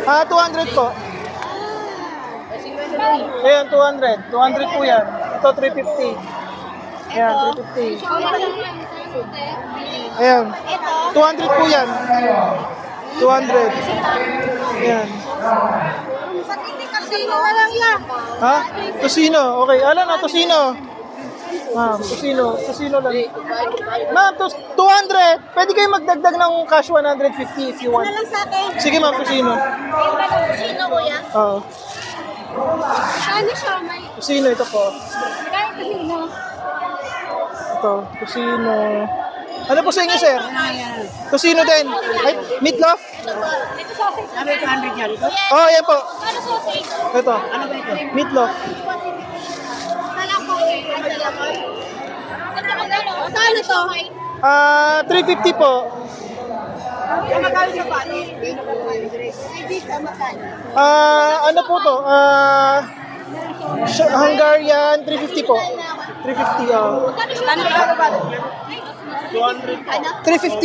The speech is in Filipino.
200 po. Ayan, 200. 200 po yan. Ito, 350. Ayan, 350. Ayan. 200 po yan. 200. Ayan. Ha? Tosino. Okay. Alam na, tosino. Ma'am, tosino lang. Ma'am, 200. Pwede kayo magdagdag ng cash 150 if you want. Sige ma'am, tosino. Sino kuya? Oo. Ano siya? May... Tosino, ito po. Kahit sino. Ito, tosino. Ano po sa inyo, sir? Tosino din. Ay, meatloaf? Ito sausage. Ano 200 yan? Ito? Oh, yan po. Ano sausage? Ito, Ano ba ito? meatloaf. Kala ko. Ito magkano? Magkano to? 350 po. Yung magkano sa pati? Ano po to? Hungarian, 350 po. 350, Magkano siya? 350.